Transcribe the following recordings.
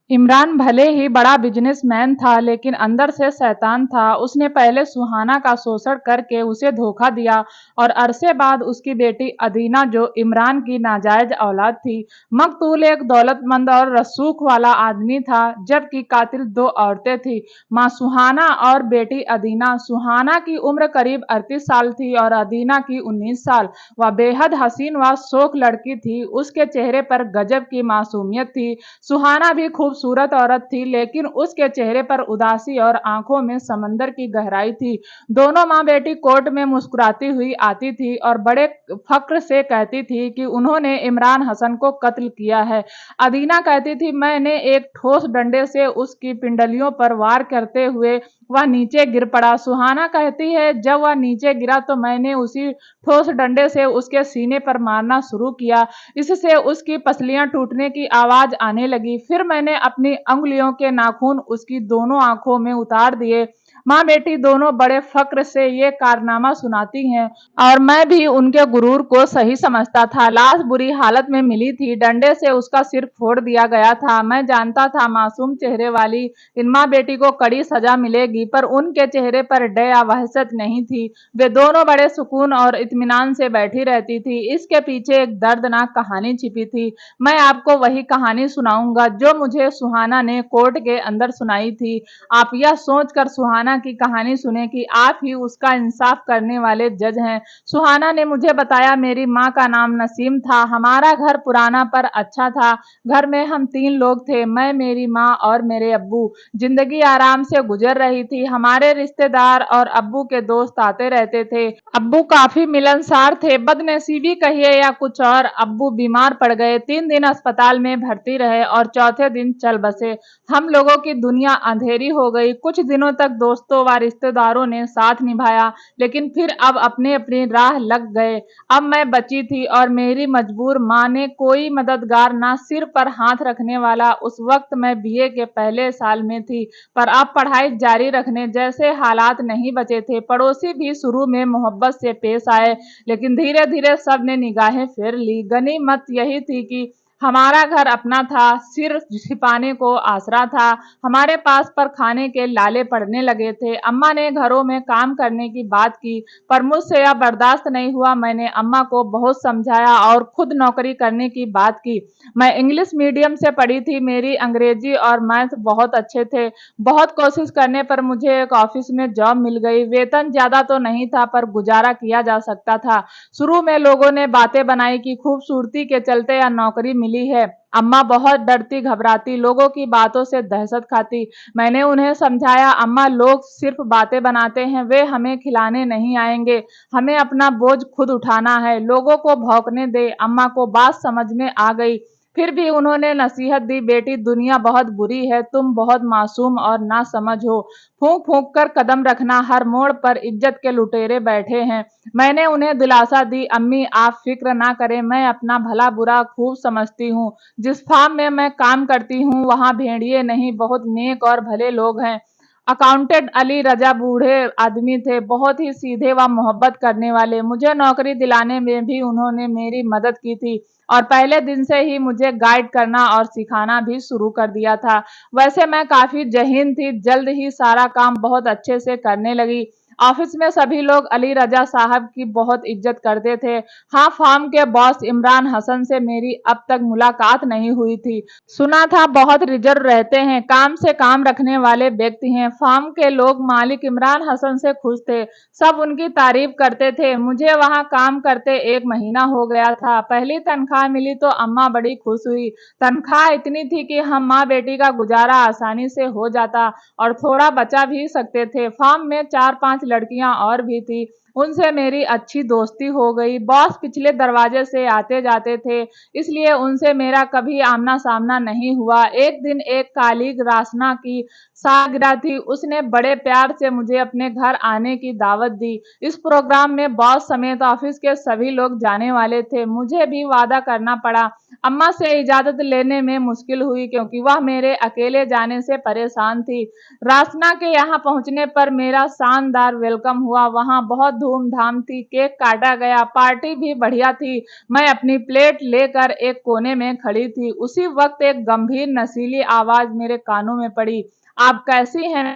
इमरान भले ही बड़ा बिजनेसमैन था, लेकिन अंदर से शैतान था। उसने पहले सुहाना का शोषण करके उसे धोखा दिया और अरसे बाद उसकी बेटी अदीना, जो इमरान की नाजायज औलाद थी। मकतूल एक दौलतमंद और रसूख वाला आदमी था, जबकि कातिल दो औरतें थीं, मां सुहाना और बेटी अदीना। सुहाना की उम्र करीब 38 साल थी और अदीना की 19 साल। वह बेहद हसीन व शोख लड़की थी। उसके चेहरे पर गजब की मासूमियत थी। सुहाना भी खूबसूरत औरत थी, लेकिन उसके चेहरे पर उदासी और आंखों में समंदर की गहराई थी। दोनों माँ बेटी कोर्ट में मुस्कुराती हुई आती थी और बड़े फख्र से कहती थी कि उन्होंने इमरान हसन को कत्ल किया है। अदीना कहती थी, मैंने एक ठोस डंडे से उसकी पिंडलियों पर वार करते हुए वह नीचे गिर पड़ा। सुहाना कहती है, जब वह नीचे गिरा तो मैंने उसी ठोस डंडे से उसके सीने पर मारना शुरू किया। इससे उसकी पसलियां टूटने की आवाज आने लगी। फिर मैंने अपनी अंगुलियों के नाखून उसकी दोनों आंखों में उतार दिए। माँ बेटी दोनों बड़े फक्र से ये कारनामा सुनाती हैं और मैं भी उनके गुरूर को सही समझता था। लाश बुरी हालत में मिली थी, डंडे से उसका सिर फोड़ दिया गया था। मैं जानता था मासूम चेहरे वाली इन माँ बेटी को कड़ी सजा मिलेगी, पर उनके चेहरे पर दया वहशत नहीं थी। वे दोनों बड़े सुकून और इत्मीनान से बैठी रहती थी। इसके पीछे एक दर्दनाक कहानी छिपी थी। मैं आपको वही कहानी सुनाऊंगा जो मुझे सुहाना ने कोर्ट के अंदर सुनाई थी। आप यह सोचकर सुहाना की कहानी सुने कि आप ही उसका इंसाफ करने वाले जज हैं। सुहाना ने मुझे बताया, मेरी माँ का नाम नसीम था। हमारा घर पुराना पर अच्छा था। घर में हम 3 लोग थे, मैं, मेरी माँ और मेरे अब्बू। जिंदगी आराम से गुजर रही थी। हमारे रिश्तेदार और अब्बू के दोस्त आते रहते थे। अब्बू काफी मिलनसार थे। बदनसीबी कहिए या कुछ और, अब्बू बीमार पड़ गए। 3 दिन अस्पताल में भर्ती रहे और चौथे दिन चल बसे। हम लोगों की दुनिया अंधेरी हो गई। कुछ दिनों तक दोस्तों व रिश्तेदारों ने साथ निभाया, लेकिन फिर अब अपनी अपनी राह लग गए। अब मैं बची थी और मेरी मजबूर माँ ने कोई मददगार, ना सिर पर हाथ रखने वाला। उस वक्त मैं बीए के पहले साल में थी, पर अब पढ़ाई जारी रखने जैसे हालात नहीं बचे थे। पड़ोसी भी शुरू में मोहब्बत से पेश आए, लेकिन धीरे धीरे सब ने निगाहें फेर ली। गनीमत यही थी कि हमारा घर अपना था, सिर छिपाने को आसरा था। हमारे पास पर खाने के लाले पड़ने लगे थे। अम्मा ने घरों में काम करने की बात की, पर मुझसे यह बर्दाश्त नहीं हुआ। मैंने अम्मा को बहुत समझाया और खुद नौकरी करने की बात की। मैं इंग्लिश मीडियम से पढ़ी थी। मेरी अंग्रेजी और मैथ बहुत अच्छे थे। बहुत कोशिश करने पर मुझे एक ऑफिस में जॉब मिल गई। वेतन ज्यादा तो नहीं था, पर गुजारा किया जा सकता था। शुरू में लोगों ने बातें बनाई कि खूबसूरती के चलते यह नौकरी मिली है। अम्मा बहुत डरती घबराती, लोगों की बातों से दहशत खाती। मैंने उन्हें समझाया, अम्मा, लोग सिर्फ बातें बनाते हैं, वे हमें खिलाने नहीं आएंगे। हमें अपना बोझ खुद उठाना है। लोगों को भौंकने दे। अम्मा को बात समझ में आ गई। फिर भी उन्होंने नसीहत दी, बेटी, दुनिया बहुत बुरी है, तुम बहुत मासूम और नासमझ हो। फूंक फूंक कर कदम रखना, हर मोड़ पर इज्जत के लुटेरे बैठे हैं। मैंने उन्हें दिलासा दी, अम्मी, आप फिक्र ना करें, मैं अपना भला बुरा खूब समझती हूँ। जिस फार्म में मैं काम करती हूँ वहाँ भेड़िए नहीं, बहुत नेक और भले लोग हैं। अकाउंटेंट अली रजा बूढ़े आदमी थे, बहुत ही सीधे व मोहब्बत करने वाले। मुझे नौकरी दिलाने में भी उन्होंने मेरी मदद की थी और पहले दिन से ही मुझे गाइड करना और सिखाना भी शुरू कर दिया था। वैसे मैं काफी जहीन थी, जल्द ही सारा काम बहुत अच्छे से करने लगी। ऑफिस में सभी लोग अली रजा साहब की बहुत इज्जत करते थे। हाँ, फार्म के बॉस इमरान हसन से मेरी अब तक मुलाकात नहीं हुई थी। सुना था बहुत रिजर्व रहते हैं, काम से काम रखने वाले व्यक्ति हैं। फार्म के लोग मालिक इमरान हसन से खुश थे, सब उनकी तारीफ करते थे। मुझे वहां काम करते 1 महीना हो गया था। पहली तनख्वाह मिली तो अम्मा बड़ी खुश हुई। तनख्वाह इतनी थी कि हम माँ बेटी का गुजारा आसानी से हो जाता और थोड़ा बचा भी सकते थे। फार्म में 4-5 लड़कियां और भी थी, उनसे मेरी अच्छी दोस्ती हो गई। बॉस पिछले दरवाजे से आते जाते थे, इसलिए उनसे मेरा कभी आमना सामना नहीं हुआ। एक दिन एक कालीग रासना की सालगिरह थी, उसने बड़े प्यार से मुझे अपने घर आने की दावत दी। इस प्रोग्राम में बॉस समेत ऑफिस के सभी लोग जाने वाले थे। मुझे भी वादा करना पड़ा। अम्मा से इजाजत लेने में मुश्किल हुई, क्योंकि वह मेरे अकेले जाने से परेशान थी। रासना के यहाँ पहुंचने पर मेरा शानदार वेलकम हुआ। वहां बहुत धूमधाम थी, केक काटा गया, पार्टी भी बढ़िया थी। मैं अपनी प्लेट लेकर एक कोने में खड़ी थी। उसी वक्त एक गंभीर नशीली आवाज मेरे कानों में पड़ी। आप कैसी हैं?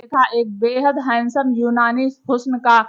देखा, एक बेहद हैंडसम यूनानी हुस्न का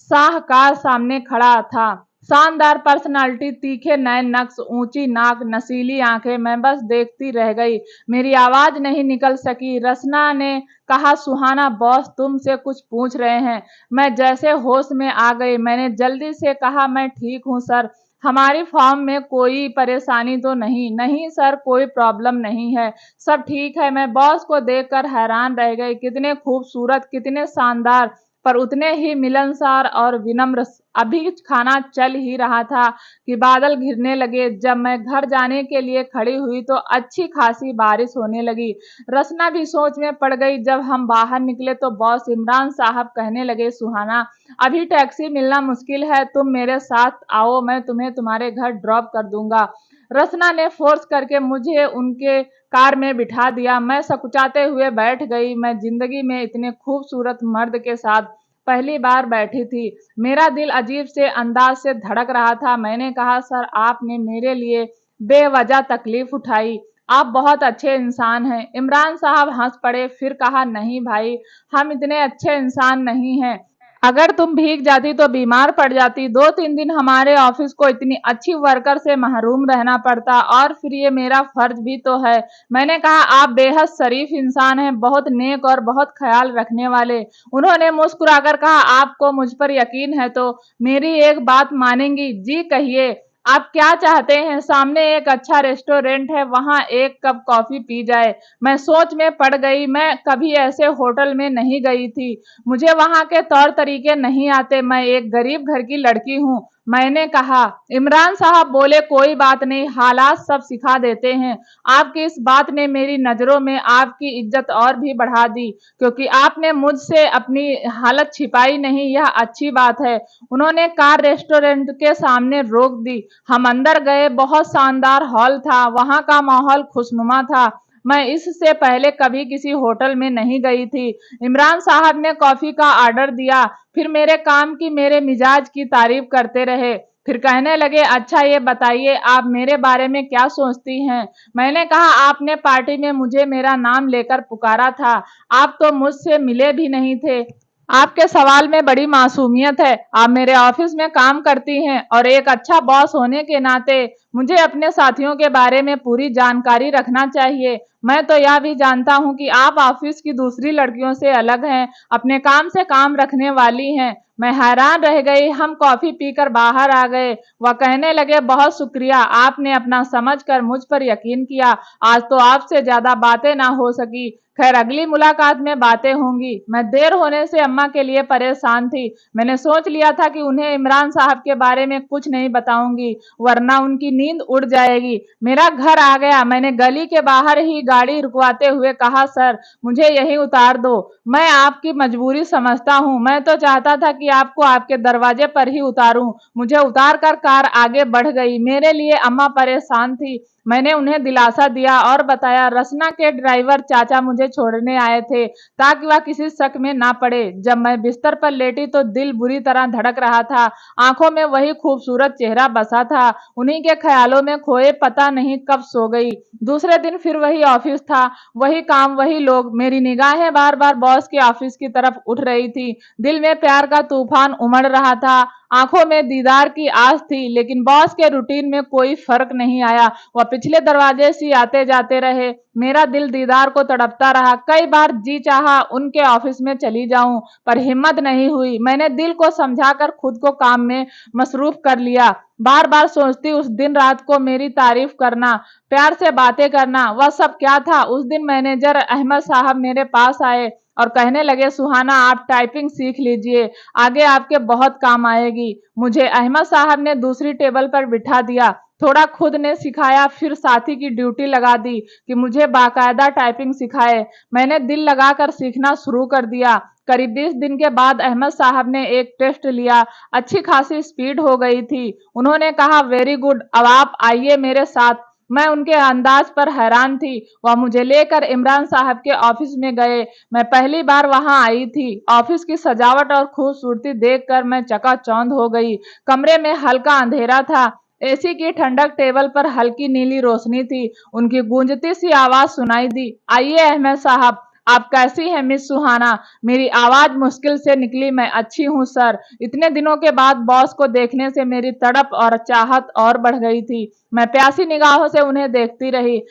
शाहकार सामने खड़ा था। शानदार पर्सनालिटी, तीखे नए नक्श, ऊंची नाक, नशीली आंखें। मैं बस देखती रह गई। मेरी आवाज नहीं निकल सकी। रसना ने कहा, सुहाना बॉस तुमसे कुछ पूछ रहे हैं। मैं जैसे होश में आ गई। मैंने जल्दी से कहा, मैं ठीक हूँ सर। हमारी फॉर्म में कोई परेशानी तो नहीं? नहीं सर, कोई प्रॉब्लम नहीं है, सब ठीक है। मैं बॉस को देखकर हैरान रह गई। कितने खूबसूरत, कितने शानदार, पर उतने ही मिलनसार और विनम्र। अभी खाना चल ही रहा था कि बादल घिरने लगे। जब मैं घर जाने के लिए खड़ी हुई तो अच्छी खासी बारिश होने लगी। रसना भी सोच में पड़ गई। जब हम बाहर निकले तो बॉस इमरान साहब कहने लगे, सुहाना अभी टैक्सी मिलना मुश्किल है, तुम मेरे साथ आओ, मैं तुम्हें तुम्हारे घर ड्रॉप कर दूंगा। रसना ने फोर्स करके मुझे उनके कार में बिठा दिया। मैं सकुचाते हुए बैठ गई। मैं जिंदगी में इतने खूबसूरत मर्द के साथ पहली बार बैठी थी। मेरा दिल अजीब से अंदाज से धड़क रहा था। मैंने कहा, सर आपने मेरे लिए बेवजह तकलीफ उठाई, आप बहुत अच्छे इंसान हैं। इमरान साहब हंस पड़े, फिर कहा, नहीं भाई, हम इतने अच्छे इंसान नहीं हैं। अगर तुम भीग जाती तो बीमार पड़ जाती, 2-3 दिन हमारे ऑफिस को इतनी अच्छी वर्कर से महरूम रहना पड़ता, और फिर ये मेरा फर्ज भी तो है। मैंने कहा, आप बेहद शरीफ इंसान हैं, बहुत नेक और बहुत ख्याल रखने वाले। उन्होंने मुस्कुराकर कहा, आपको मुझ पर यकीन है तो मेरी एक बात मानेंगी? जी कहिए, आप क्या चाहते हैं? सामने एक अच्छा रेस्टोरेंट है, वहां एक कप कॉफी पी जाए। मैं सोच में पड़ गई। मैं कभी ऐसे होटल में नहीं गई थी, मुझे वहां के तौर तरीके नहीं आते, मैं एक गरीब घर की लड़की हूँ। मैंने कहा। इमरान साहब बोले, कोई बात नहीं, हालात सब सिखा देते हैं। आपकी इस बात ने मेरी नजरों में आपकी इज्जत और भी बढ़ा दी, क्योंकि आपने मुझसे अपनी हालत छिपाई नहीं, यह अच्छी बात है। उन्होंने कार रेस्टोरेंट के सामने रोक दी। हम अंदर गए। बहुत शानदार हॉल था, वहां का माहौल खुशनुमा था। मैं इससे पहले कभी किसी होटल में नहीं गई थी। इमरान साहब ने कॉफी का ऑर्डर दिया, फिर मेरे काम की, मेरे मिजाज की तारीफ करते रहे। फिर कहने लगे, अच्छा ये बताइए, आप मेरे बारे में क्या सोचती हैं? मैंने कहा, आपने पार्टी में मुझे मेरा नाम लेकर पुकारा था, आप तो मुझसे मिले भी नहीं थे। आपके सवाल में बड़ी मासूमियत है। आप मेरे ऑफिस में काम करती हैं और एक अच्छा बॉस होने के नाते मुझे अपने साथियों के बारे में पूरी जानकारी रखना चाहिए। मैं तो यह भी जानता हूं कि आप ऑफिस की दूसरी लड़कियों से अलग हैं, अपने काम से काम रखने वाली हैं। मैं हैरान रह गई। हम कॉफी पीकर बाहर आ गए। वह कहने लगे, बहुत शुक्रिया, आपने अपना समझकर मुझ पर यकीन किया। आज तो आपसे ज्यादा बातें ना हो सकी, खैर अगली मुलाकात में बातें होंगी। मैं देर होने से अम्मा के लिए परेशान थी। मैंने सोच लिया था कि उन्हें इमरान साहब के बारे में कुछ नहीं बताऊंगी, वरना उनकी नींद उड़ जाएगी। मेरा घर आ गया। मैंने गली के बाहर ही गाड़ी रुकवाते हुए कहा, सर मुझे यहीं उतार दो। मैं आपकी मजबूरी समझता हूँ, मैं तो चाहता था कि आपको आपके दरवाजे पर ही उतारूं। मुझे उतार कर कार आगे बढ़ गई। मेरे लिए अम्मा परेशान थी। मैंने उन्हें दिलासा दिया और बताया, रसना के ड्राइवर चाचा मुझे छोड़ने आए थे ताकि वह किसी शक में ना पड़े। जब मैं बिस्तर पर लेटी तो दिल बुरी तरह धड़क रहा था, आंखों में वही खूबसूरत चेहरा बसा था। उन्हीं के ख्यालों में खोए पता नहीं कब सो गई। दूसरे दिन फिर वही ऑफिस था, वही काम, वही लोग। मेरी निगाहें बार बार बॉस के ऑफिस की तरफ उठ रही थी। दिल में प्यार का तूफान उमड़ रहा था, आंखों में दीदार की आस थी, लेकिन बॉस के रूटीन में कोई फर्क नहीं आया। वह पिछले दरवाजे से आते जाते रहे। मेरा दिल दीदार को तड़पता रहा। कई बार जी चाहा उनके ऑफिस में चली जाऊं, पर हिम्मत नहीं हुई। मैंने दिल को समझाकर खुद को काम में मसरूफ कर लिया। बार बार सोचती, उस दिन रात को मेरी तारीफ करना, प्यार से बातें करना, वह सब क्या था? उस दिन मैनेजर अहमद साहब मेरे पास आए और कहने लगे, सुहाना आप टाइपिंग सीख लीजिए, आगे आपके बहुत काम आएगी। मुझे अहमद साहब ने दूसरी टेबल पर बिठा दिया। थोड़ा खुद ने सिखाया, फिर साथी की ड्यूटी लगा दी कि मुझे बाकायदा टाइपिंग सिखाए। मैंने दिल लगाकर सीखना शुरू कर दिया। करीब 20 दिन के बाद अहमद साहब ने एक टेस्ट लिया। अच्छी खासी स्पीड हो गई थी। उन्होंने कहा, वेरी गुड, अब आप आइए मेरे साथ। मैं उनके अंदाज पर हैरान थी। वह मुझे लेकर इमरान साहब के ऑफिस में गए। मैं पहली बार वहां आई थी। ऑफिस की सजावट और खूबसूरती देखकर मैं चकाचौंध हो गई। कमरे में हल्का अंधेरा था। एसी की ठंडक, टेबल पर हल्की नीली रोशनी थी। उनकी गूंजती सी आवाज सुनाई दी, आइए अहमद साहब। आप कैसी हैं मिस सुहाना? मेरी आवाज मुश्किल से निकली, मैं अच्छी हूँ सर। इतने दिनों के बाद बॉस को देखने से मेरी तड़प और चाहत और बढ़ गई थी। मैं प्यासी निगाहों से उन्हें देखती रही।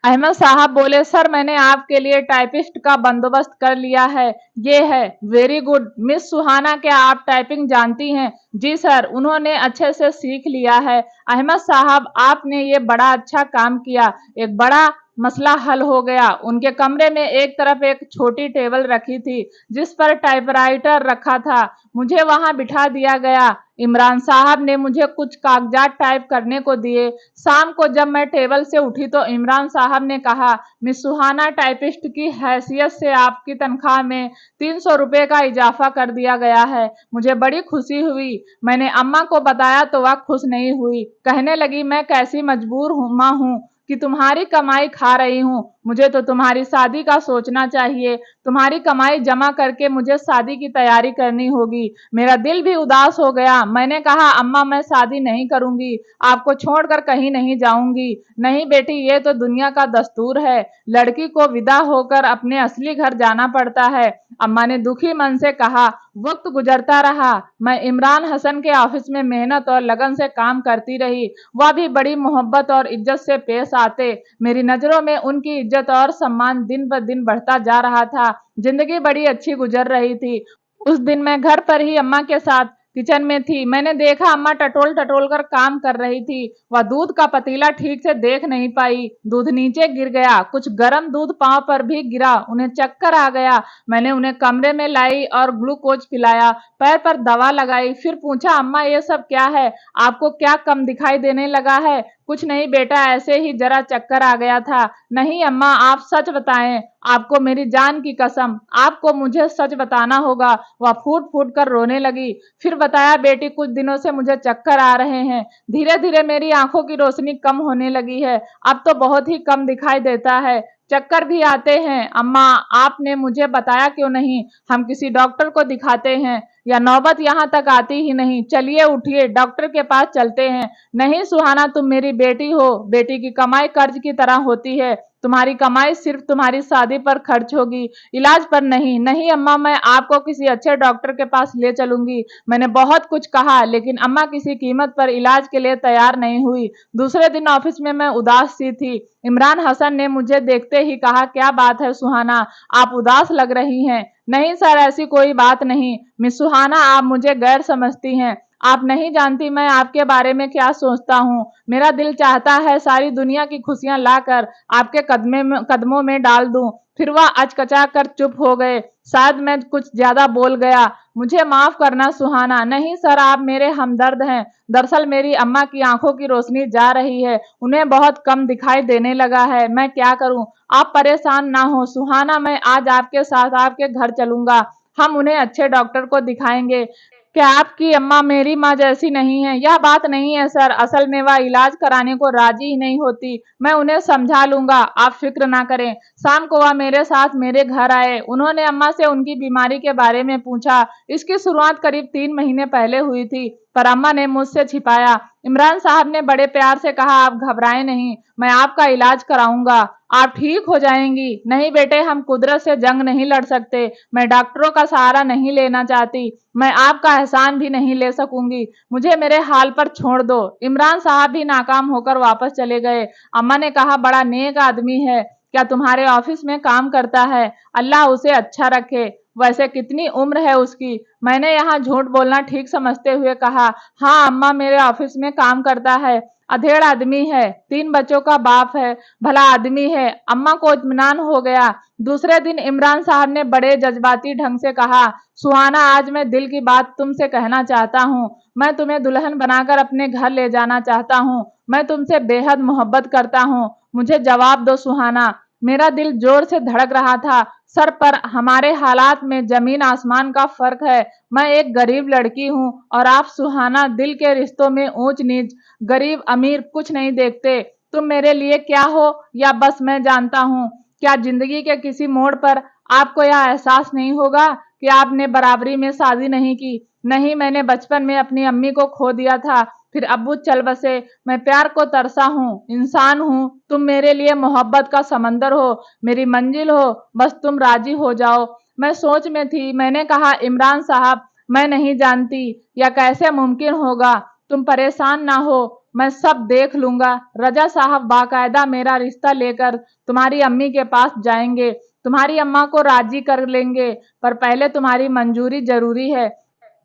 अहमद साहब बोले, सर मैंने आपके लिए टाइपिस्ट का बंदोबस्त कर लिया है। ये है। Very good. मिस सुहाना, क्या आप टाइपिंग जानती हैं? जी सर, उन्होंने अच्छे से सीख लिया है। अहमद साहब, आपने ये बड़ा अच्छा काम किया। एक बड़ा मसला हल हो गया। उनके कमरे में एक तरफ एक छोटी टेबल रखी थी जिस पर टाइपराइटर रखा था। मुझे वहां बिठा दिया गया। इमरान साहब ने मुझे कुछ कागजात टाइप करने को दिए। शाम को जब मैं टेबल से उठी तो इमरान साहब ने कहा, मिस सुहाना, टाइपिस्ट की हैसियत से आपकी तनख्वाह में 300 रुपये का इजाफा कर दिया गया है। मुझे बड़ी खुशी हुई। मैंने अम्मा को बताया तो वह खुश नहीं हुई। कहने लगी, मैं कैसी मजबूर माँ हूँ कि तुम्हारी कमाई खा रही हूँ। मुझे तो तुम्हारी शादी का सोचना चाहिए। तुम्हारी कमाई जमा करके मुझे शादी की तैयारी करनी होगी। मेरा दिल भी उदास हो गया। मैंने कहा, अम्मा मैं शादी नहीं करूंगी, आपको छोड़कर कहीं नहीं जाऊंगी। नहीं बेटी, ये तो दुनिया का दस्तूर है। लड़की को विदा होकर अपने असली घर जाना पड़ता है। अम्मा ने दुखी मन से कहा। वक्त गुजरता रहा। मैं इमरान हसन के ऑफिस में मेहनत और लगन से काम करती रही। वह भी बड़ी मोहब्बत और इज्जत से पेश आते। मेरी नजरों में उनकी इज्जत और सम्मान दिन ब दिन बढ़ता जा रहा था। जिंदगी बड़ी अच्छी गुजर रही थी। उस दिन मैं घर पर ही अम्मा के साथ किचन में थी। मैंने देखा अम्मा टटोल टटोल कर काम कर रही थी। वह दूध का पतीला ठीक से देख नहीं पाई। दूध नीचे गिर गया। कुछ गर्म दूध पांव पर भी गिरा। उन्हें चक्कर आ गया। मैंने उन्हें कमरे में लाई और ग्लूकोज पिलाया, पैर पर दवा लगाई। फिर पूछा, अम्मा ये सब क्या है? आपको क्या कम दिखाई देने लगा है? कुछ नहीं बेटा, ऐसे ही जरा चक्कर आ गया था। नहीं अम्मा, आप सच बताएं। आपको मेरी जान की कसम, आपको मुझे सच बताना होगा। वह फूट फूट कर रोने लगी। फिर बताया, बेटी कुछ दिनों से मुझे चक्कर आ रहे हैं। धीरे धीरे मेरी आंखों की रोशनी कम होने लगी है। अब तो बहुत ही कम दिखाई देता है। चक्कर भी आते हैं। अम्मा, आपने मुझे बताया क्यों नहीं? हम किसी डॉक्टर को दिखाते हैं। या नौबत यहाँ तक आती ही नहीं। चलिए उठिए, डॉक्टर के पास चलते हैं। नहीं सुहाना, तुम मेरी बेटी हो। बेटी की कमाई कर्ज की तरह होती है। तुम्हारी कमाई सिर्फ तुम्हारी शादी पर खर्च होगी, इलाज पर नहीं। नहीं अम्मा, मैं आपको किसी अच्छे डॉक्टर के पास ले चलूंगी। मैंने बहुत कुछ कहा लेकिन अम्मा किसी कीमत पर इलाज के लिए तैयार नहीं हुई। दूसरे दिन ऑफिस में मैं उदास सी थी। इमरान हसन ने मुझे देखते ही कहा, क्या बात है सुहाना, आप उदास लग रही हैं? नहीं सर, ऐसी कोई बात नहीं। मिस सुहाना, आप मुझे गैर समझती हैं। आप नहीं जानती मैं आपके बारे में क्या सोचता हूँ। मेरा दिल चाहता है सारी दुनिया की खुशियां लाकर आपके कदमों में डाल दूं। फिर वह अचकचा कर चुप हो गए। शायद मैं कुछ ज्यादा बोल गया। मुझे माफ करना सुहाना। नहीं सर, आप मेरे हमदर्द हैं। दरअसल मेरी अम्मा की आंखों की रोशनी जा रही है। उन्हें बहुत कम दिखाई देने लगा है। मैं क्या करूं? आप परेशान ना हो सुहाना, मैं आज आपके साथ आपके घर चलूंगा। हम उन्हें अच्छे डॉक्टर को दिखाएंगे। क्या आपकी अम्मा मेरी माँ जैसी नहीं है? यह बात नहीं है सर, असल में वह इलाज कराने को राजी ही नहीं होती। मैं उन्हें समझा लूंगा, आप फिक्र ना करें। शाम को वह मेरे साथ मेरे घर आए। उन्होंने अम्मा से उनकी बीमारी के बारे में पूछा। इसकी शुरुआत करीब 3 महीने पहले हुई थी, पर अम्मा ने मुझसे छिपाया। इमरान साहब ने बड़े प्यार से कहा, आप घबराएं नहीं, मैं आपका इलाज कराऊंगा, आप ठीक हो जाएंगी। नहीं बेटे, हम कुदरत से जंग नहीं लड़ सकते। मैं डॉक्टरों का सहारा नहीं लेना चाहती। मैं आपका एहसान भी नहीं ले सकूंगी। मुझे मेरे हाल पर छोड़ दो। इमरान साहब भी नाकाम होकर वापस चले गए। अम्मा ने कहा, बड़ा नेक आदमी है। क्या तुम्हारे ऑफिस में काम करता है? अल्लाह उसे अच्छा रखे। वैसे कितनी उम्र है उसकी? मैंने यहाँ झूठ बोलना ठीक समझते हुए कहा, हाँ अम्मा, मेरे ऑफिस में काम करता है। अधेड़ आदमी है, 3 बच्चों का बाप है, भला आदमी है। अम्मा को इत्मीनान हो गया। दूसरे दिन इमरान साहब ने बड़े जज्बाती ढंग से कहा, सुहाना, आज मैं दिल की बात तुमसे कहना चाहता हूँ। मैं तुम्हें दुल्हन बनाकर अपने घर ले जाना चाहता हूँ। मैं तुमसे बेहद मोहब्बत करता हूँ। मुझे जवाब दो सुहाना। मेरा दिल जोर से धड़क रहा था। सर, पर हमारे हालात में जमीन आसमान का फर्क है। मैं एक गरीब लड़की हूँ और आप सुहाना, दिल के रिश्तों में ऊंच नीच, गरीब अमीर कुछ नहीं देखते। तुम मेरे लिए क्या हो या बस मैं जानता हूँ। क्या जिंदगी के किसी मोड़ पर आपको यह एहसास नहीं होगा कि आपने बराबरी में शादी नहीं की? नहीं, मैंने बचपन में अपनी अम्मी को खो दिया था, फिर अब्बू चल बसे। मैं प्यार को तरसा हूँ, इंसान हूँ। तुम मेरे लिए मोहब्बत का समंदर हो, मेरी मंजिल हो, बस तुम राजी हो जाओ। मैं सोच में थी, मैंने कहा, इमरान साहब, मैं नहीं जानती या कैसे मुमकिन होगा। तुम परेशान ना हो, मैं सब देख लूंगा। रजा साहब बाकायदा मेरा रिश्ता लेकर तुम्हारी अम्मी के पास जाएंगे, तुम्हारी अम्मा को राजी कर लेंगे, पर पहले तुम्हारी मंजूरी जरूरी है।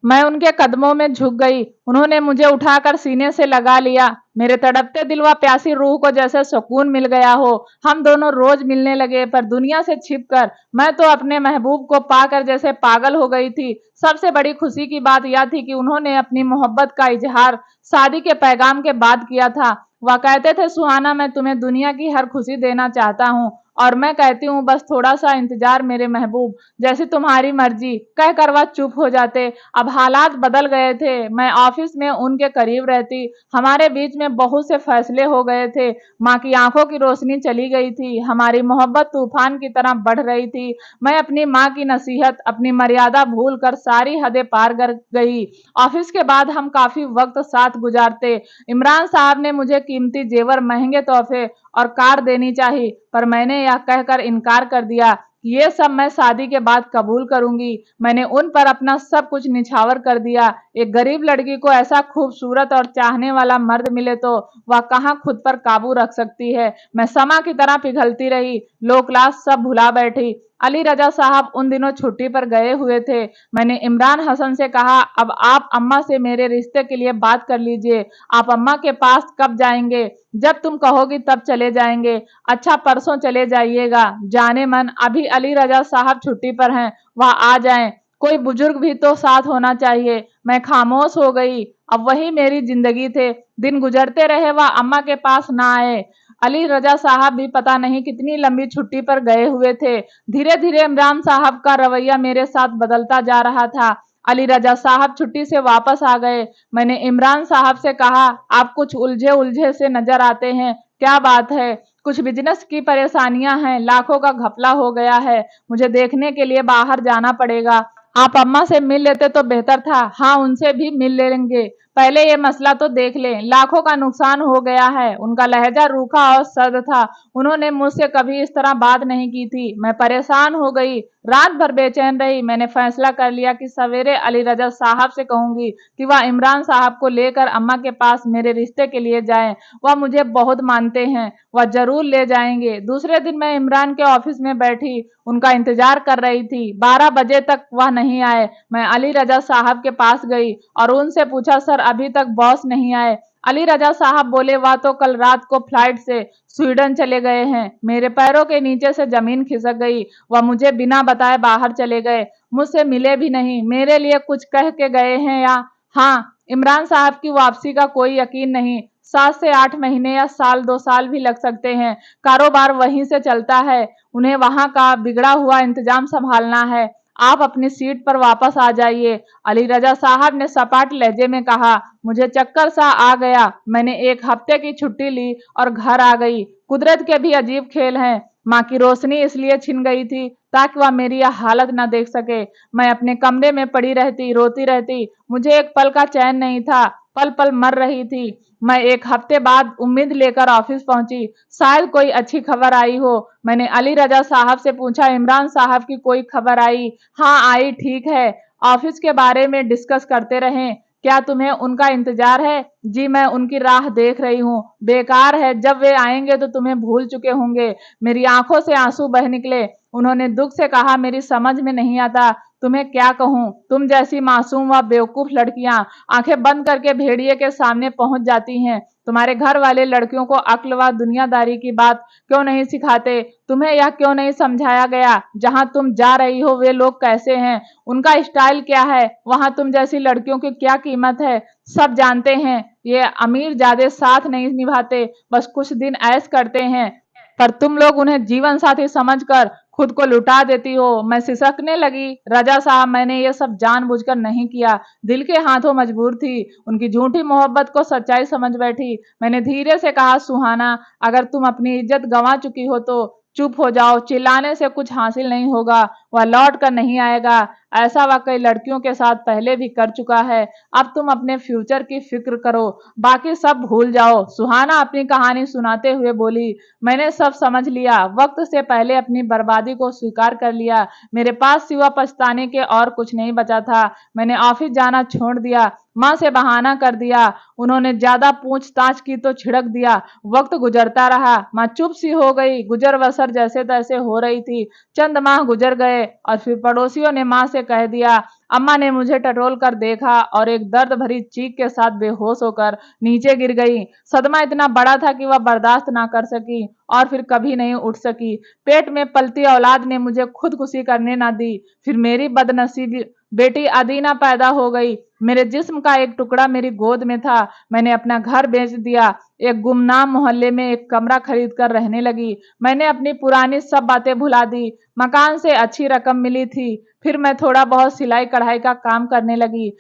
मैं उनके कदमों में झुक गई। उन्होंने मुझे उठाकर सीने से लगा लिया। मेरे तड़पते दिल व प्यासी रूह को जैसे सुकून मिल गया हो। हम दोनों रोज मिलने लगे, पर दुनिया से छिपकर। मैं तो अपने महबूब को पाकर जैसे पागल हो गई थी। सबसे बड़ी खुशी की बात यह थी कि उन्होंने अपनी मोहब्बत का इजहार शादी के पैगाम के बाद किया था। वह कहते थे, सुहाना, मैं तुम्हें दुनिया की हर खुशी देना चाहता हूँ, और मैं कहती हूँ, बस थोड़ा सा इंतजार मेरे महबूब, जैसी तुम्हारी मर्जी। कहकर वह चुप हो जाते। अब हालात बदल गए थे। मैं ऑफिस में उनके करीब रहती। हमारे बीच में बहुत से फैसले हो गए थे। माँ की आंखों की रोशनी चली गई थी। हमारी मोहब्बत तूफान की तरह बढ़ रही थी। मैं अपनी माँ की नसीहत, अपनी मर्यादा भूल कर सारी हदें पार कर गई। ऑफिस के बाद हम काफी वक्त साथ गुजारते। इमरान साहब ने मुझे कीमती जेवर, महंगे तोहफे और कार देनी चाहिए, पर मैंने यह कहकर इनकार कर दिया कि ये सब मैं शादी के बाद कबूल करूंगी। मैंने उन पर अपना सब कुछ निछावर कर दिया। एक गरीब लड़की को ऐसा खूबसूरत और चाहने वाला मर्द मिले तो वह कहाँ खुद पर काबू रख सकती है। मैं समा की तरह पिघलती रही, लो क्लास सब भुला बैठी। अली रजा साहब उन दिनों छुट्टी पर गए हुए थे। मैंने इमरान हसन से कहा, अब आप अम्मा से मेरे रिश्ते के लिए बात कर लीजिए। आप अम्मा के पास कब जाएंगे? जब तुम कहोगी तब चले जाएंगे। अच्छा, परसों चले जाइएगा। जाने मन, अभी अली रजा साहब छुट्टी पर हैं, वह आ जाएं। कोई बुजुर्ग भी तो साथ होना चाहिए। मैं खामोश हो गई। अब वही मेरी जिंदगी थे। दिन गुजरते रहे, वह अम्मा के पास ना आए। अली रजा साहब भी पता नहीं कितनी लंबी छुट्टी पर गए हुए थे। धीरे धीरे इमरान साहब का रवैया मेरे साथ बदलता जा रहा था। अली रजा साहब छुट्टी से वापस आ गए। मैंने इमरान साहब से कहा, आप कुछ उलझे उलझे से नजर आते हैं, क्या बात है? कुछ बिजनेस की परेशानियां हैं, लाखों का घपला हो गया है, मुझे देखने के लिए बाहर जाना पड़ेगा। आप अम्मा से मिल लेते तो बेहतर था। हाँ, उनसे भी मिल लेंगे, पहले ये मसला तो देख लें। लाखों का नुकसान हो गया है। उनका लहजा रूखा और सर्द था। उन्होंने मुझसे कभी इस तरह बात नहीं की थी। मैं परेशान हो गई, रात भर बेचैन रही। मैंने फैसला कर लिया कि सवेरे अली रजा साहब से कहूंगी कि वह इमरान साहब को लेकर अम्मा के पास मेरे रिश्ते के लिए जाएं। वह मुझे बहुत मानते हैं, वह जरूर ले जाएंगे। दूसरे दिन मैं इमरान के ऑफिस में बैठी, उनका इंतजार कर रही थी। 12 बजे तक वह नहीं आए। मैं अली रजा साहब के पास गई और उनसे पूछा, सर, अभी तक बॉस नहीं आए? अली रजा साहब बोले, वह तो कल रात को फ्लाइट से स्वीडन चले गए हैं। मेरे पैरों के नीचे से जमीन खिसक गई। वह मुझे बिना बताए बाहर चले गए, मुझसे मिले भी नहीं। मेरे लिए कुछ कह के गए हैं या? हाँ, इमरान साहब की वापसी का कोई यकीन नहीं। 7 से 8 महीने या साल 2 साल भी लग सकते हैं। कारोबार वहीं से चलता है, उन्हें वहां का बिगड़ा हुआ इंतजाम संभालना है। आप अपनी सीट पर वापस आ जाइए। अली रजा साहब ने सपाट लहजे में कहा। मुझे चक्कर सा आ गया। मैंने 1 हफ्ते की छुट्टी ली और घर आ गई। कुदरत के भी अजीब खेल हैं। माँ की रोशनी इसलिए छिन गई थी ताकि वह मेरी यह हालत न देख सके। मैं अपने कमरे में पड़ी रहती, रोती रहती। मुझे एक पल का चैन नहीं था, पल पल मर रही थी। मैं 1 हफ्ते बाद उम्मीद लेकर ऑफिस पहुंची, शायद कोई अच्छी खबर आई हो। मैंने अली रजा साहब से पूछा, इमरान साहब की कोई खबर आई? हाँ आई, ठीक है। ऑफिस के बारे में डिस्कस करते रहे। क्या तुम्हें उनका इंतजार है? जी, मैं उनकी राह देख रही हूँ। बेकार है, जब वे आएंगे तो तुम्हें भूल चुके होंगे। मेरी आंखों से आंसू बह निकले। उन्होंने दुख से कहा, मेरी समझ में नहीं आता, तुम्हें क्या कहूँ। तुम जैसी मासूम व बेवकूफ लड़कियां आंखें बंद करके भेड़िए के सामने पहुंच जाती हैं। तुम्हारे घर वाले लड़कियों को अक्ल व दुनियादारी की बात क्यों नहीं सिखाते? तुम्हें यह क्यों नहीं समझाया गया, जहां तुम जा रही हो वे लोग कैसे हैं, उनका स्टाइल क्या है, वहां तुम जैसी लड़कियों की क्या कीमत है? सब जानते हैं। ये अमीर ज्यादा साथ नहीं निभाते, बस कुछ दिन ऐश करते हैं, पर तुम लोग उन्हें जीवन साथी समझकर खुद को लुटा देती हो। मैं सिसकने लगी। रजा साहब, मैंने ये सब जानबूझकर नहीं किया, दिल के हाथों मजबूर थी। उनकी झूठी मोहब्बत को सच्चाई समझ बैठी। मैंने धीरे से कहा, सुहाना, अगर तुम अपनी इज्जत गंवा चुकी हो तो चुप हो जाओ। चिल्लाने से कुछ हासिल नहीं होगा, वह लौट कर नहीं आएगा। ऐसा वह कई लड़कियों के साथ पहले भी कर चुका है। अब तुम अपने फ्यूचर की फिक्र करो, बाकी सब भूल जाओ। सुहाना अपनी कहानी सुनाते हुए बोली, मैंने सब समझ लिया, वक्त से पहले अपनी बर्बादी को स्वीकार कर लिया। मेरे पास सिवा पछताने के और कुछ नहीं बचा था। मैंने ऑफिस जाना छोड़ दिया, माँ से बहाना कर दिया। उन्होंने ज्यादा पूछताछ की तो छिड़क दिया। वक्त गुजरता रहा, माँ चुप सी हो गई, गुजर बसर जैसे तैसे हो रही थी। चंद माह गुजर गए और फिर पड़ोसियों ने माँ से कह दिया। अम्मा ने मुझे टटोल कर देखा और एक दर्द भरी चीख के साथ बेहोश होकर नीचे गिर गई। सदमा इतना बड़ा था कि वह बर्दाश्त ना कर सकी और फिर कभी नहीं उठ सकी। पेट में पलती औलाद ने मुझे खुदकुशी करने ना दी। फिर मेरी बदनसीबी बेटी अदीना पैदा हो गई। मेरे जिस्म का एक टुकड़ा मेरी गोद में था। मैंने अपना घर बेच दिया, एक गुमनाम मोहल्ले में एक कमरा खरीद कर रहने लगी। मैंने अपनी पुरानी सब बातें भुला दी। मकान से अच्छी रकम मिली थी। फिर मैं थोड़ा बहुत सिलाई कढ़ाई का काम करने लगी।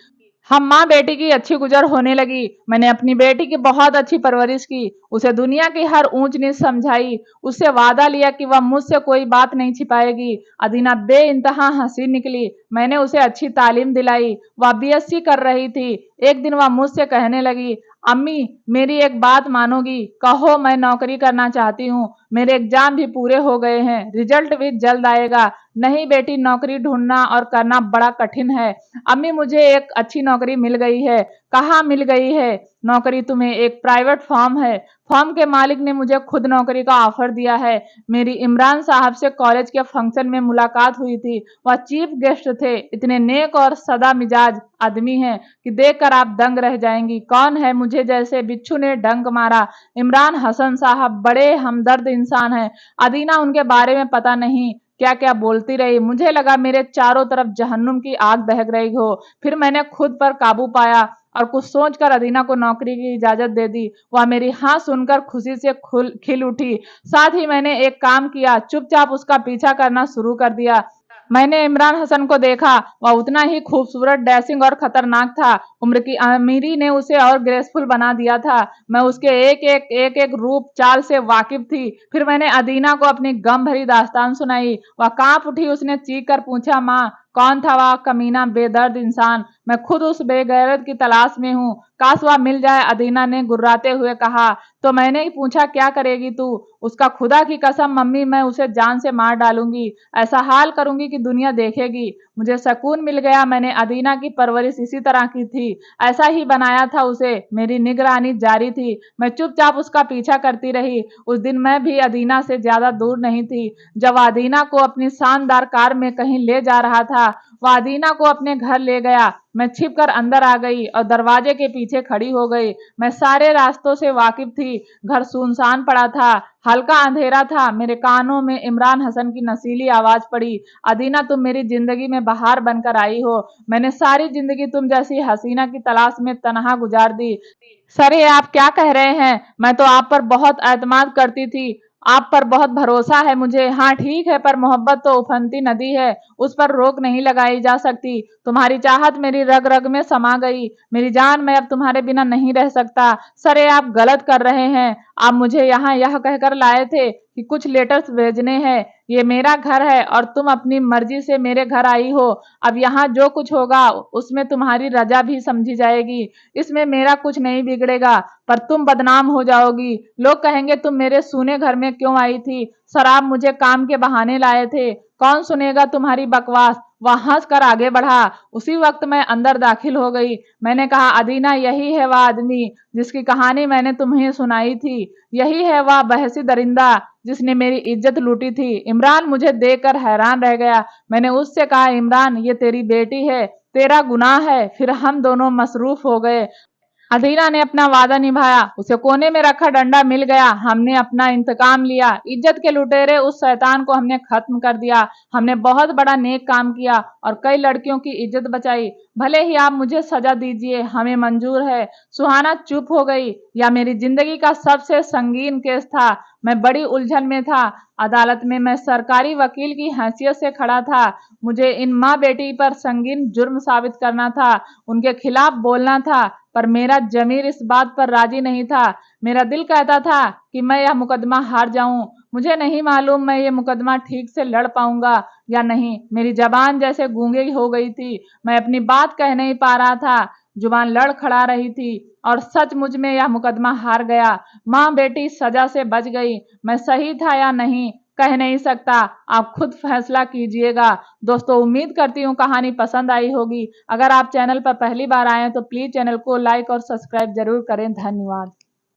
हम माँ बेटी की अच्छी गुजर होने लगी। मैंने अपनी बेटी की बहुत अच्छी परवरिश की, उसे दुनिया की हर ऊंच नीच समझाई। उससे वादा लिया कि वह मुझसे कोई बात नहीं छिपाएगी। अदीना बेइंतहा हंसी निकली। मैंने उसे अच्छी तालीम दिलाई। वह बीएससी कर रही थी। एक दिन वह मुझसे कहने लगी, अम्मी, मेरी एक बात मानोगी? कहो, मैं नौकरी करना चाहती हूँ। मेरे एग्जाम भी पूरे हो गए हैं, रिजल्ट भी जल्द आएगा। नहीं बेटी, नौकरी ढूंढना और करना बड़ा कठिन है। अम्मी, मुझे एक अच्छी नौकरी मिल गई है। कहाँ मिल गई है नौकरी तुम्हें? एक प्राइवेट फर्म है। फर्म के मालिक ने मुझे खुद नौकरी का ऑफर दिया है। मेरी इमरान साहब से कॉलेज के फंक्शन में मुलाकात हुई थी। वह चीफ गेस्ट थे। इतने नेक और सदा मिजाज आदमी हैं कि देखकर आप दंग रह जाएंगी। कौन है? मुझे जैसे बिच्छू ने डंक मारा। इमरान हसन साहब बड़े हमदर्द इंसान हैं। अदीना उनके बारे में पता नहीं क्या क्या बोलती रही। मुझे लगा मेरे चारों तरफ जहन्नुम की आग दहक रही हो। फिर मैंने खुद पर काबू पाया और कुछ सोचकर अदीना को नौकरी की इजाजत दे दी। वह मेरी हाँ सुनकर खुशी से खिल उठी। साथ ही मैंने एक काम किया, चुपचाप उसका पीछा करना शुरू कर दिया। मैंने इमरान हसन को देखा। वह उतना ही खूबसूरत, डैशिंग और खतरनाक था। उम्र की अमीरी ने उसे और ग्रेसफुल बना दिया था। मैं उसके एक एक रूप चाल से वाकिफ थी। फिर मैंने अदीना को अपनी गम भरी दास्तान सुनाई। वह कांप उठी। उसने चीख कर पूछा, माँ, कौन था वह कमीना बेदर्द इंसान? मैं खुद उस बेगैरत की तलाश में हूँ। काश वह मिल जाए, अदीना ने गुर्राते हुए कहा। तो मैंने ही पूछा, क्या करेगी तू? उसका खुदा की कसम मम्मी, मैं उसे जान से मार डालूंगी। ऐसा हाल करूंगी कि दुनिया देखेगी। मुझे सुकून मिल गया। मैंने अदीना की परवरिश इसी तरह की थी, ऐसा ही बनाया था उसे। मेरी निगरानी जारी थी। मैं चुपचाप उसका पीछा करती रही। उस दिन मैं भी अदीना से ज्यादा दूर नहीं थी। जब अदीना को अपनी शानदार कार में कहीं ले जा रहा था, वह अदीना को अपने घर ले गया। मैं छिपकर अंदर आ गई और दरवाजे के पीछे खड़ी हो गई। मैं सारे रास्तों से वाकिफ थी। घर सुनसान पड़ा था, हल्का अंधेरा था। मेरे कानों में इमरान हसन की नशीली आवाज पड़ी, अदीना, तुम मेरी जिंदगी में बहार बनकर आई हो। मैंने सारी जिंदगी तुम जैसी हसीना की तलाश में तनहा गुजार दी। सर, ये आप क्या कह रहे हैं? मैं तो आप पर बहुत एतमाद करती थी, आप पर बहुत भरोसा है मुझे। हाँ ठीक है, पर मोहब्बत तो उफनती नदी है, उस पर रोक नहीं लगाई जा सकती। तुम्हारी चाहत मेरी रग रग में समा गई। मेरी जान, मैं अब तुम्हारे बिना नहीं रह सकता। सर, ये आप गलत कर रहे हैं। आप मुझे यहाँ यह कहकर लाए थे कि कुछ लेटर्स भेजने हैं। ये मेरा घर है और तुम अपनी मर्जी से मेरे घर आई हो। अब यहाँ जो कुछ होगा उसमें तुम्हारी रजा भी समझी जाएगी। इसमें मेरा कुछ नहीं बिगड़ेगा, पर तुम बदनाम हो जाओगी। लोग कहेंगे तुम मेरे सूने घर में क्यों आई थी? सर, आप मुझे काम के बहाने लाए थे। कौन सुनेगा तुम्हारी बकवास? वह हंस कर आगे बढ़ा। उसी वक्त मैं अंदर दाखिल हो गई। मैंने कहा, अदीना, यही है वह आदमी जिसकी कहानी मैंने तुम्हें सुनाई थी। यही है वह बहसी दरिंदा जिसने मेरी इज्जत लूटी थी। इमरान मुझे देखकर हैरान रह गया। मैंने उससे कहा, इमरान, ये तेरी बेटी है, तेरा गुनाह है। फिर हम दोनों मसरूफ हो गए। अधीरा ने अपना वादा निभाया, उसे कोने में रखा डंडा मिल गया। हमने अपना इंतकाम लिया, इज्जत के लुटेरे उस शैतान को हमने खत्म कर दिया। हमने बहुत बड़ा नेक काम किया और कई लड़कियों की इज्जत बचाई। भले ही आप मुझे सजा दीजिए, हमें मंजूर है। सुहाना चुप हो गई। यह मेरी जिंदगी का सबसे संगीन केस था। मैं बड़ी उलझन में था। अदालत में मैं सरकारी वकील की हैसियत से खड़ा था। मुझे इन माँ बेटी पर संगीन जुर्म साबित करना था, उनके खिलाफ बोलना था, पर मेरा जमीर इस बात पर राजी नहीं था। मेरा दिल कहता था कि मैं यह मुकदमा हार जाऊं। मुझे नहीं मालूम मैं ये मुकदमा ठीक से लड़ पाऊंगा या नहीं। मेरी जबान जैसे गूंगी हो गई थी। मैं अपनी बात कह नहीं पा रहा था। जुबान लड़ खड़ा रही थी और सच मुझ में यह मुकदमा हार गया। माँ बेटी सजा से बच गई। मैं सही था या नहीं कह नहीं सकता, आप खुद फैसला कीजिएगा। दोस्तों, उम्मीद करती हूँ कहानी पसंद आई होगी। अगर आप चैनल पर पहली बार आए हैं तो प्लीज चैनल को लाइक और सब्सक्राइब जरूर करें। धन्यवाद।